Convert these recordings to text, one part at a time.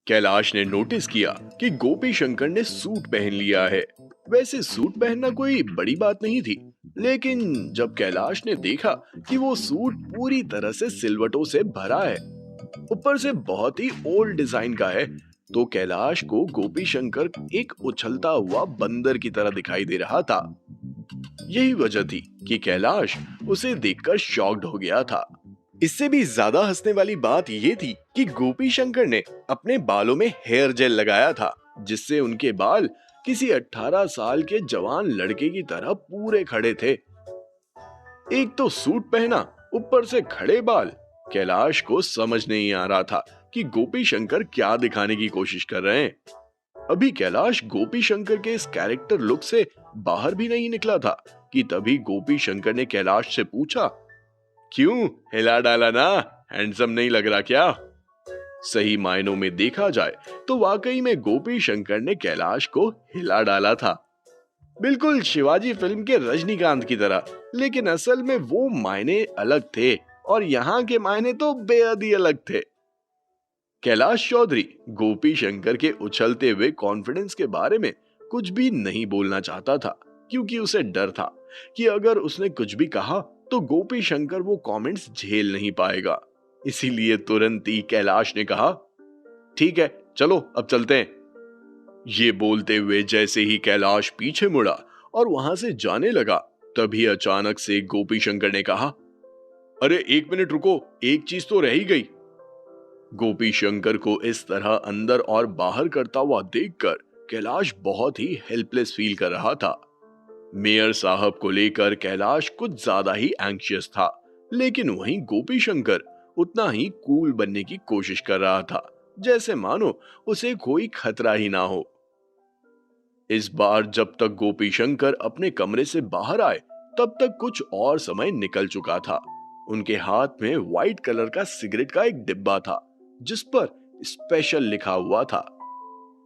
कैलाश ने नोटिस किया कि गोपी शंकर ने सूट पहन लिया है। वैसे सूट पहनना कोई बड़ी बात नहीं थी, लेकिन जब कैलाश ने देखा कि वो सूट पूरी तरह से सिलवटों से भरा है, ऊपर से बहुत ही ओल्ड डिजाइन का है, तो कैलाश को गोपी शंकर एक उछलता हुआ बंदर की तरह दिखाई दे रहा था। यही वजह थी कि कैलाश उसे देखकर शॉक्ड हो गया था। इससे भी ज्यादा हंसने वाली बात यह थी कि गोपी शंकर ने अपने बालों में हेयर जेल लगाया था, जिससे उनके बाल किसी 18 साल के जवान लड़के की तरह पूरे खड़े थे। एक तो सूट पहना, ऊपर से खड़े बाल। कैलाश को समझ नहीं आ रहा था कि गोपी शंकर क्या दिखाने की कोशिश कर रहे हैं। अभी कैलाश गोपी शंकर के इस कैरेक्टर लुक से बाहर भी नहीं निकला था कि तभी गोपी शंकर ने कैलाश से पूछा, क्यों हिला डाला ना? हैंडसम नहीं लग रहा क्या? सही मायनों में देखा जाए तो वाकई में गोपी शंकर ने कैलाश को हिला डाला था, बिल्कुल शिवाजी फिल्म के रजनीकांत की तरह। लेकिन असल में वो मायने अलग थे और यहाँ के मायने तो बेहद ही अलग थे। कैलाश चौधरी गोपी शंकर के उछलते हुए कॉन्फिडेंस के बारे में कुछ भी नहीं बोलना चाहता था, क्योंकि उसे डर था कि अगर उसने कुछ भी कहा तो गोपी शंकर वो कमेंट्स झेल नहीं पाएगा। इसीलिए तुरंत ही कैलाश ने कहा, ठीक है चलो अब चलते हैं। ये बोलते हुए जैसे ही कैलाश पीछे मुड़ा और वहां से जाने लगा, तभी अचानक से गोपी शंकर ने कहा, अरे एक मिनट रुको, एक चीज तो रह ही गई। गोपी शंकर को इस तरह अंदर और बाहर करता हुआ देखकर कैलाश बहुत ही हेल्पलेस फील कर रहा था। मेयर साहब को लेकर कैलाश कुछ ज्यादा ही एंग्शियस था, लेकिन वहीं गोपी शंकर उतना ही कूल बनने की कोशिश कर रहा था, जैसे मानो उसे कोई खतरा ही ना हो। इस बार जब तक गोपी शंकर अपने कमरे से बाहर आए, तब तक कुछ और समय निकल चुका था। उनके हाथ में व्हाइट कलर का सिगरेट का एक डिब्बा था, जिस पर स्पेशल लिखा हुआ था।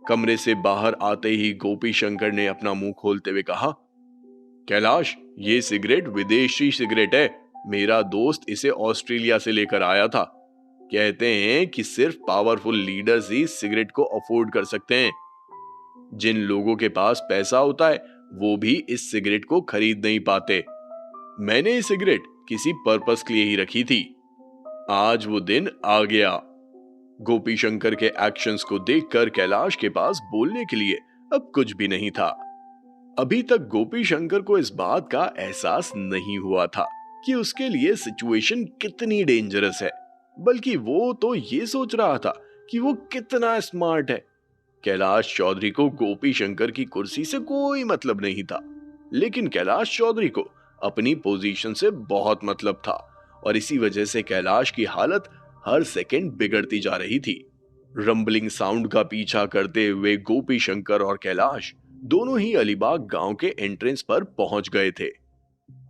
कमरे से बाहर आते ही गोपी शंकर ने अपना मुंह खोलते हुए कहा, कैलाश, ये सिगरेट विदेशी सिगरेट है। मेरा दोस्त इसे ऑस्ट्रेलिया से लेकर आया था। कहते हैं कि सिर्फ पावरफुल लीडर्स ही सिगरेट को अफोर्ड कर सकते हैं। जिन लोगों के पास पैसा होता है वो भी इस सिगरेट को खरीद नहीं पाते। मैंने ये सिगरेट किसी पर्पस के लिए ही रखी थी। आज वो दिन आ गया। गोपी शंकर के एक्शंस को देखकर कैलाश के पास बोलने के लिए अब कुछ भी नहीं था। अभी तक गोपी शंकर को इस बात का एहसास नहीं हुआ था कि उसके लिए सिचुएशन कितनी डेंजरस है, बल्कि वो तो ये सोच रहा था कि वो कितना स्मार्ट है। कैलाश चौधरी को गोपी शंकर की कुर्सी से कोई मतलब नहीं था, लेकिन कैलाश चौधरी को अपनी पोजीशन से बहुत मतलब था, और इसी वजह से कैलाश की हालत हर सेकंड बिगड़ती जा रही थी। रंबलिंग साउंड का पीछा करते हुए गोपी शंकर और कैलाश दोनों ही अलीबाग गांव के एंट्रेंस पर पहुंच गए थे।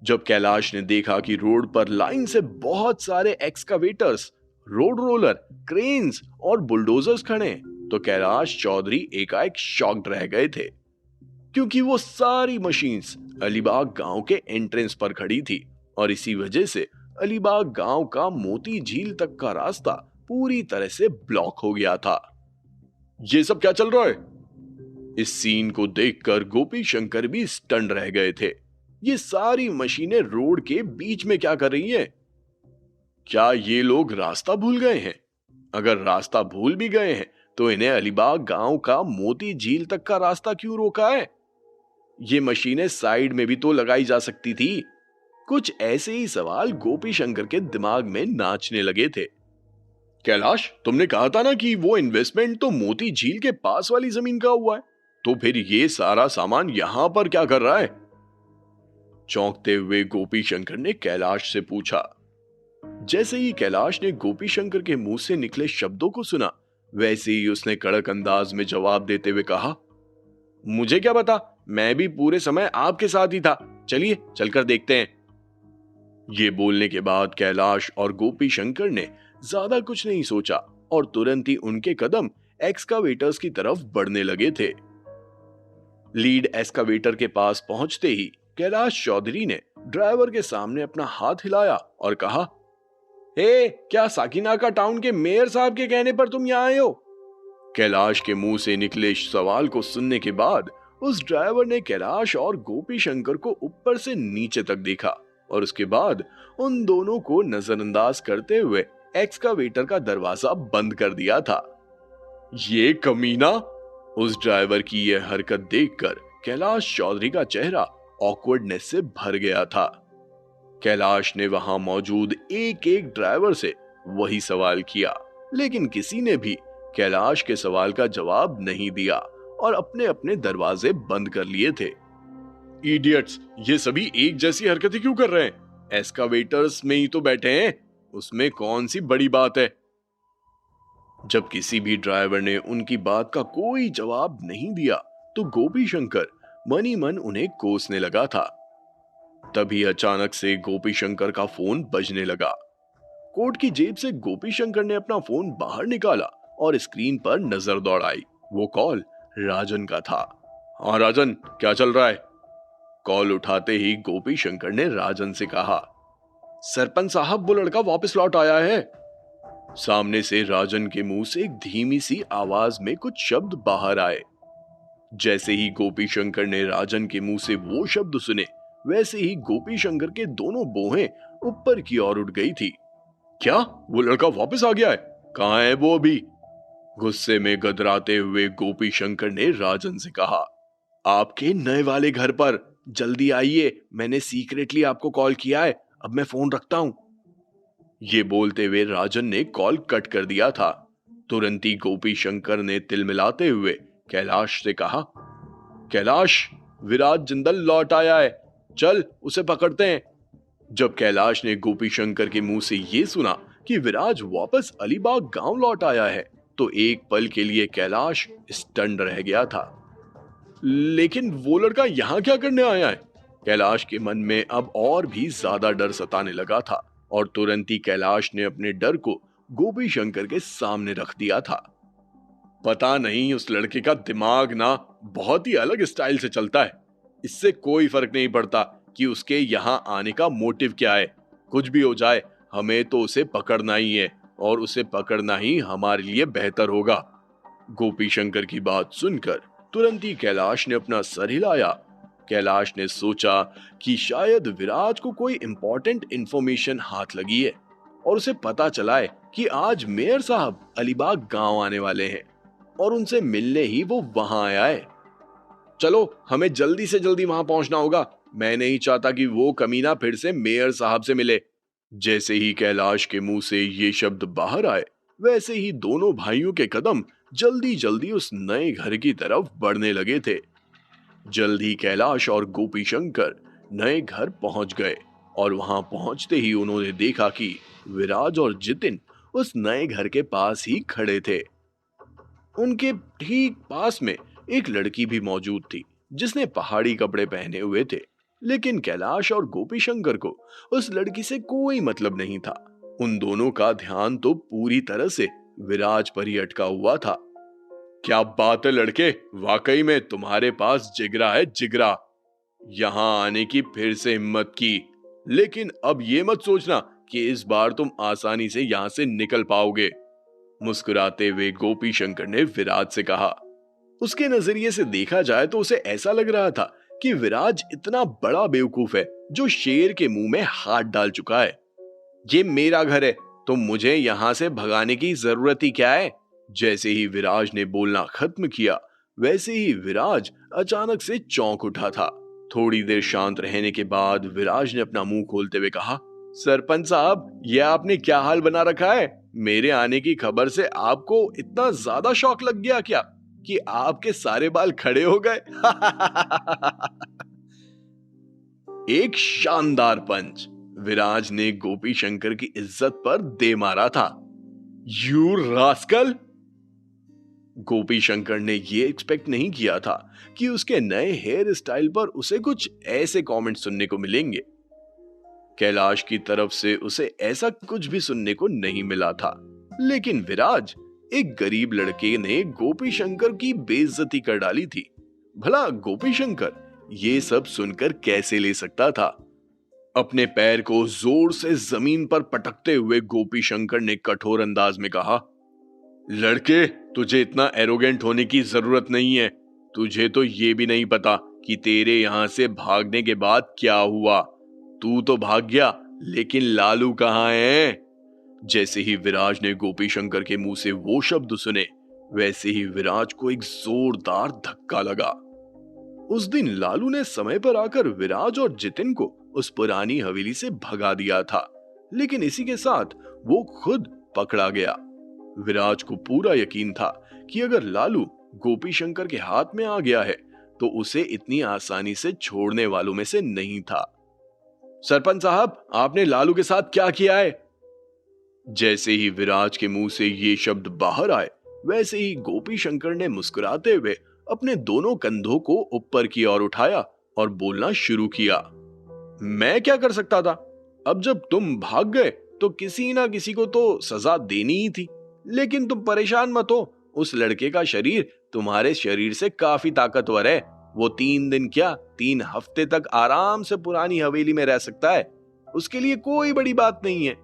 जब कैलाश ने देखा कि रोड पर लाइन से बहुत सारे एक्सकावेटर्स, रोड रोलर, क्रेन्स और बुलडोजर्स खड़े हैं, तो कैलाश चौधरी एकाएक शॉक्ड रह गए थे, क्योंकि वो सारी मशीन्स अलीबाग गांव के एंट्रेंस पर खड़ी थी, और इसी वजह से अलीबाग गांव का मोती झील तक का रास्ता पूरी तरह से ब्लॉक हो गया था। ये सब क्या चल रहा है? इस सीन को देखकर गोपी शंकर भी स्टन रह गए थे। ये सारी मशीनें रोड के बीच में क्या कर रही हैं? क्या ये लोग रास्ता भूल गए हैं? अगर रास्ता भूल भी गए हैं तो इन्हें अलीबाग गांव का मोती झील तक का रास्ता क्यों रोका है? ये मशीनें साइड में भी तो लगाई जा सकती थी। कुछ ऐसे ही सवाल गोपी शंकर के दिमाग में नाचने लगे थे। कैलाश, तुमने कहा था ना कि वो इन्वेस्टमेंट तो मोती झील के पास वाली जमीन का हुआ है, तो फिर ये सारा सामान यहां पर क्या कर रहा है? चौंकते हुए गोपी शंकर ने कैलाश से पूछा। जैसे ही कैलाश ने गोपी शंकर के मुंह से निकले शब्दों को सुना, वैसे ही उसने कड़क अंदाज में जवाब देते हुए कहा, मुझे क्या पता, मैं भी पूरे समय आपके साथ ही था। चलिए चलकर देखते हैं। ये बोलने के बाद कैलाश और गोपी शंकर ने ज्यादा कुछ नहीं सोचा और तुरंत ही उनके कदम एक्सकावेटर्स की तरफ बढ़ने लगे थे। लीड एक्सकावेटर के पास पहुंचते ही कैलाश चौधरी ने ड्राइवर के सामने अपना हाथ हिलाया और कहा, हे, क्या साकिनाका टाउन के मेयर साहब के कहने पर तुम यहाँ आए हो? कैलाश के मुंह से निकले सवाल को सुनने के बाद उस ड्राइवर ने कैलाश और गोपी शंकर को ऊपर से नीचे तक देखा और उसके बाद उन दोनों को नजरअंदाज करते हुए एक्सकावेटर का दरवाजा बंद कर दिया था। ये कमीना! उस ड्राइवर की यह हरकत देखकर कैलाश चौधरी का चेहरा ऑकवर्डनेस से भर गया था। कैलाश ने वहां मौजूद एक एक ड्राइवर से वही सवाल किया, लेकिन किसी ने भी कैलाश के सवाल का जवाब नहीं दिया और अपने अपने दरवाजे बंद कर लिए थे। इडियट्स, ये सभी एक जैसी हरकतें क्यों कर रहे हैं? एस्कावेटर्स में ही तो बैठे हैं, उसमें कौन सी बड़ी बात है? जब किसी भी ड्राइवर ने उनकी बात का कोई जवाब नहीं दिया तो गोपी शंकर मन ही मन उन्हें कोसने लगा था। तभी अचानक से गोपी शंकर का फोन बजने लगा। कोट की जेब से गोपी शंकर ने अपना फोन बाहर निकाला और स्क्रीन पर नजर दौड़ाई। वो कॉल राजन का था। हाँ राजन, क्या चल रहा है? कॉल उठाते ही गोपी शंकर ने राजन से कहा, सरपंच साहब, वो लड़का वापस लौट आया है। सामने से राजन के मुंह से एक धीमी सी आवाज में कुछ शब्द बाहर आए। जैसे ही गोपी शंकर ने राजन के मुंह से वो शब्द सुने, वैसे ही गोपी शंकर के दोनों बोहें ऊपर की ओर उठ गई थी। क्या वो लड़का वापस आ गया है? कहां है वो अभी? गुस्से में गदराते हुए गोपी शंकर ने राजन से कहा, आपके नए वाले घर पर, जल्दी आइए, मैंने सीक्रेटली आपको कॉल किया है, अब मैं फोन रखता हूं। ये बोलते हुए राजन ने कॉल कट कर दिया था। तुरंत ही गोपी शंकर ने तिलमिलाते हुए कैलाश से कहा, कैलाश, विराज जिंदल लौट आया है, चल उसे पकड़ते हैं। जब कैलाश ने गोपी शंकर के मुंह से ये सुना कि विराज वापस अलीबाग गांव लौट आया है, तो एक पल के लिए कैलाश स्टन्ड रह गया था। लेकिन वो लड़का यहाँ क्या करने आया है? कैलाश के मन में अब और भी ज्यादा डर सताने लगा था और तुरंत ही कैलाश ने अपने डर को गोपी शंकर के सामने रख दिया था। पता नहीं, उस लड़के का दिमाग ना बहुत ही अलग स्टाइल से चलता है। इससे कोई फर्क नहीं पड़ता कि उसके यहाँ आने का मोटिव क्या है। कुछ भी हो जाए, हमें तो उसे पकड़ना ही है और उसे पकड़ना ही हमारे लिए बेहतर होगा। गोपी शंकर की बात सुनकर तुरंत ही कैलाश ने अपना सर हिलाया। कैलाश ने सोचा कि शायद विराज को कोई इंपॉर्टेंट इंफॉर्मेशन हाथ लगी है और उसे पता चला है कि आज मेयर साहब अलीबाग गांव आने वाले हैं और उनसे मिलने ही वो वहां आया है। चलो, हमें जल्दी से जल्दी वहां पहुंचना होगा। मैं नहीं चाहता कि वो कमीना फिर से मेयर साहब से मिले। जैसे ही कैलाश के मुंह से ये शब्द बाहर आए, वैसे ही दोनों भाइयों के कदम जल्दी जल्दी उस नए घर की तरफ बढ़ने लगे थे। जल्द ही कैलाश और गोपी शंकर नए घर पहुंच गए और वहां पहुंचते ही उन्होंने देखा कि विराज और जितिन उस नए घर के पास ही खड़े थे। उनके ठीक पास में एक लड़की भी मौजूद थी जिसने पहाड़ी कपड़े पहने हुए थे, लेकिन कैलाश और गोपी शंकर को उस लड़की से कोई मतलब नहीं था। उन दोनों का ध्यान तो पूरी तरह से विराज पर ही अटका हुआ था। क्या बात है लड़के, वाकई में तुम्हारे पास जिगरा है, जिगरा। यहां आने की फिर से हिम्मत की, लेकिन अब ये मत सोचना कि इस बार तुम आसानी से यहां से निकल पाओगे। मुस्कुराते हुए गोपी शंकर ने विराज से कहा। उसके नजरिए से देखा जाए तो उसे ऐसा लग रहा था कि विराज इतना बड़ा बेवकूफ है जो शेर के मुंह में हाथ डाल चुका है। ये मेरा घर है, तो मुझे यहां से भगाने की जरूरत ही क्या है? जैसे ही विराज ने बोलना खत्म किया, वैसे ही विराज अचानक से चौंक उठा था। थोड़ी देर शांत रहने के बाद विराज ने अपना मुंह खोलते हुए कहा, सरपंच साहब, यह आपने क्या हाल बना रखा है? मेरे आने की खबर से आपको इतना ज्यादा शौक लग गया क्या कि आपके सारे बाल खड़े हो गए? एक शानदार पंच विराज ने गोपी शंकर की इज्जत पर दे मारा था। You rascal! गोपी शंकर ने ये एक्सपेक्ट नहीं किया था कि उसके नए हेयर स्टाइल पर उसे कुछ ऐसे कमेंट सुनने को मिलेंगे। कैलाश की तरफ से उसे ऐसा कुछ भी सुनने को नहीं मिला था, लेकिन विराज, एक गरीब लड़के ने गोपी शंकर की बेइज्जती कर डाली थी। भला गोपी शंकर ये सब सुनकर कैसे ले सकता था? अपने पैर को जोर से जमीन पर पटकते हुए गोपी शंकर ने कठोर अंदाज में कहा, लड़के, तुझे इतना एरोगेंट होने की जरूरत नहीं है। तुझे तो ये भी नहीं पता कि तेरे यहां से भागने के बाद क्या हुआ। तू तो भाग गया, लेकिन लालू कहाँ है? जैसे ही विराज ने गोपी शंकर के मुंह से वो शब्द सुने, वैसे ही विराज को एक जोरदार धक्का लगा। उस दिन लालू ने समय पर आकर विराज और जितिन को उस पुरानी हवेली से भगा दिया था, लेकिन इसी के साथ वो खुद पकड़ा गया। विराज को पूरा यकीन था कि अगर लालू गोपी शंकर के हाथ में आ गया है तो उसे इतनी आसानी से छोड़ने वालों में से नहीं था। सरपंच साहब, आपने लालू के साथ क्या किया है? जैसे ही विराज के मुंह से ये शब्द बाहर आए, वैसे ही गोपी शंकर ने मुस्कुराते हुए अपने दोनों कंधों को ऊपर की ओर उठाया और बोलना शुरू किया। मैं क्या कर सकता था? अब जब तुम भाग गए तो किसी ना किसी को तो सजा देनी ही थी। लेकिन तुम परेशान मत हो, उस लड़के का शरीर तुम्हारे शरीर से काफी ताकतवर है। वो 3 दिन क्या 3 हफ्ते तक आराम से पुरानी हवेली में रह सकता है। उसके लिए कोई बड़ी बात नहीं है।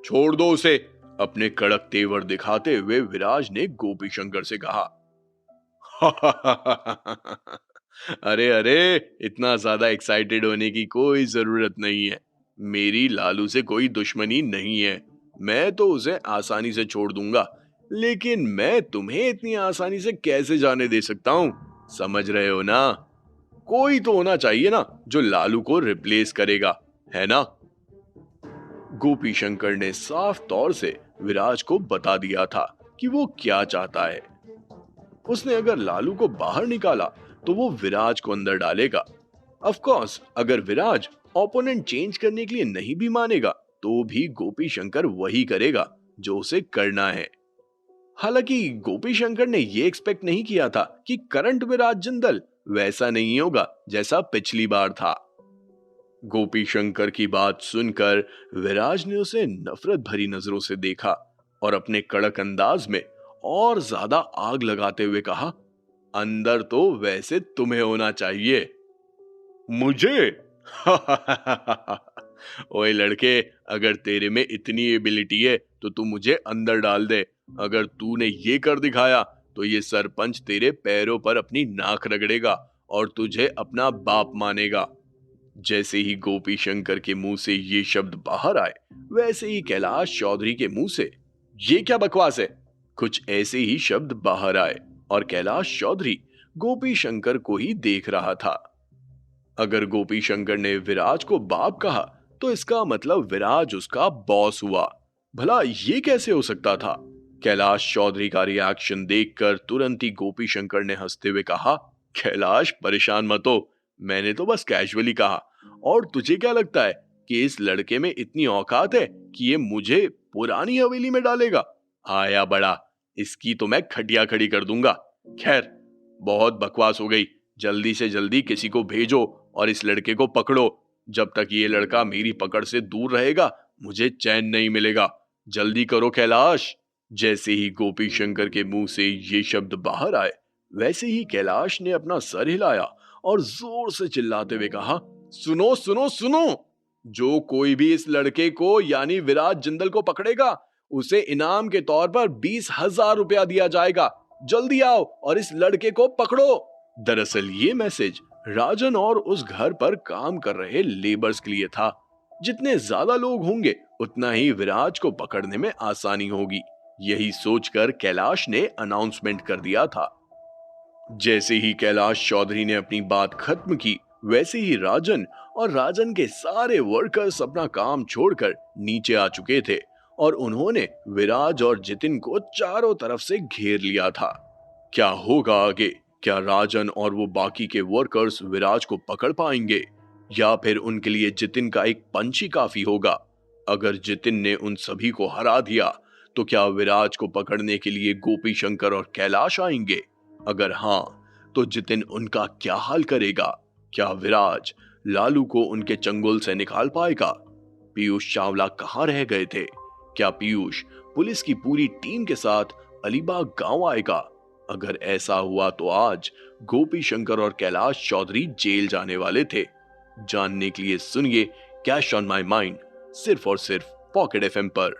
छोड़ दो उसे, अपने कड़क तेवर दिखाते हुए विराज ने गोपी शंकर से कहा। अरे अरे, इतना ज्यादा एक्साइटेड होने की कोई जरूरत नहीं है। मेरी लालू से कोई दुश्मनी नहीं है। मैं तो उसे आसानी से छोड़ दूंगा, लेकिन मैं तुम्हें इतनी आसानी से कैसे जाने दे सकता हूं? समझ रहे हो ना? कोई तो होना चाहिए ना जो लालू को रिप्लेस करेगा, है ना? गोपी शंकर ने साफ तौर से विराज को बता दिया था कि वो क्या चाहता है। उसने अगर लालू को बाहर निकाला तो वो विराज को अंदर डालेगा। ऑफ कोर्स, अगर विराज ओपोनेंट चेंज करने के लिए नहीं भी मानेगा तो भी गोपी शंकर वही करेगा जो उसे करना है। हालांकि गोपी शंकर ने ये एक्सपेक्ट नहीं किया था कि करंट विराज जिंदल वैसा नहीं होगा जैसा पिछली बार था। गोपी शंकर की बात सुनकर विराज ने उसे नफरत भरी नजरों से देखा और अपने कड़क अंदाज में और ज्यादा आग लगाते हुए कहा, अंदर तो वैसे तुम्हें होना चाहिए। मुझे? ओए लड़के, अगर तेरे में इतनी एबिलिटी है तो तू मुझे अंदर डाल दे। अगर तूने ये कर दिखाया तो ये सरपंच तेरे पैरों पर अपनी नाक रगड़ेगा और तुझे अपना बाप मानेगा। जैसे ही गोपी शंकर के मुंह से ये शब्द बाहर आए, वैसे ही कैलाश चौधरी के मुंह से ये क्या बकवास है? कुछ ऐसे ही शब्द बाहर आए और कैलाश चौधरी गोपी शंकर को ही देख रहा था। अगर गोपी शंकर ने विराज को बाप कहा तो इसका मतलब विराज उसका बॉस हुआ। भला ये कैसे हो सकता था? कैलाश चौधरी का रिएक्शन देखकर तुरंत ही गोपी शंकर ने हंसते हुए कहा, कैलाश परेशान मत हो, मैंने तो बस कैजुअली कहा। और तुझे क्या लगता है कि इस लड़के में इतनी औकात है कि ये मुझे पुरानी हवेली में डालेगा? आया बड़ा, इसकी तो मैं खटिया खड़ी कर दूंगा। खैर, बहुत बकवास हो गई। जल्दी से जल्दी किसी को भेजो और इस लड़के को पकड़ो। जब तक ये लड़का मेरी पकड़ से दूर रहेगा मुझे चैन नहीं मिलेगा। जल्दी करो कैलाश। जैसे ही गोपी शंकर के मुंह से ये शब्द बाहर आए, वैसे ही कैलाश ने अपना सर हिलाया और जोर से चिल्लाते हुए कहा, सुनो सुनो सुनो, जो कोई भी इस लड़के को यानी विराज जिंदल को पकड़ेगा उसे इनाम के तौर पर 20,000 रुपया दिया जाएगा। जल्दी आओ और इस लड़के को पकड़ो। दरअसल ये मैसेज राजन और उस घर पर काम कर रहे लेबर्स के लिए था। जितने ज्यादा लोग होंगे उतना ही विराज को पकड़ने में आसानी होगी। यही सोचकर कैलाश ने अनाउंसमेंट कर दिया था। जैसे ही कैलाश चौधरी ने अपनी बात खत्म की, वैसे ही राजन और राजन के सारे वर्कर्स अपना काम छोड़कर नीचे आ चुके थे और उन्होंने विराज और जितिन को चारों तरफ से घेर लिया था। क्या होगा आगे? क्या राजन और वो बाकी के वर्कर्स विराज को पकड़ पाएंगे या फिर उनके लिए जितिन का एक पंच ही काफी होगा? अगर जितिन ने उन सभी को हरा दिया तो क्या विराज को पकड़ने के लिए गोपी शंकर और कैलाश आएंगे? अगर हाँ, तो जितिन उनका क्या हाल करेगा? क्या विराज लालू को उनके चंगुल से निकाल पाएगा? पीयूष चावला कहाँ रह गए थे? क्या पीयूष पुलिस की पूरी टीम के साथ अलीबाग गांव आएगा? अगर ऐसा हुआ तो आज गोपी शंकर और कैलाश चौधरी जेल जाने वाले थे। जानने के लिए सुनिए कैश ऑन माई माइंड, सिर्फ और सिर्फ पॉकेट एफएम पर।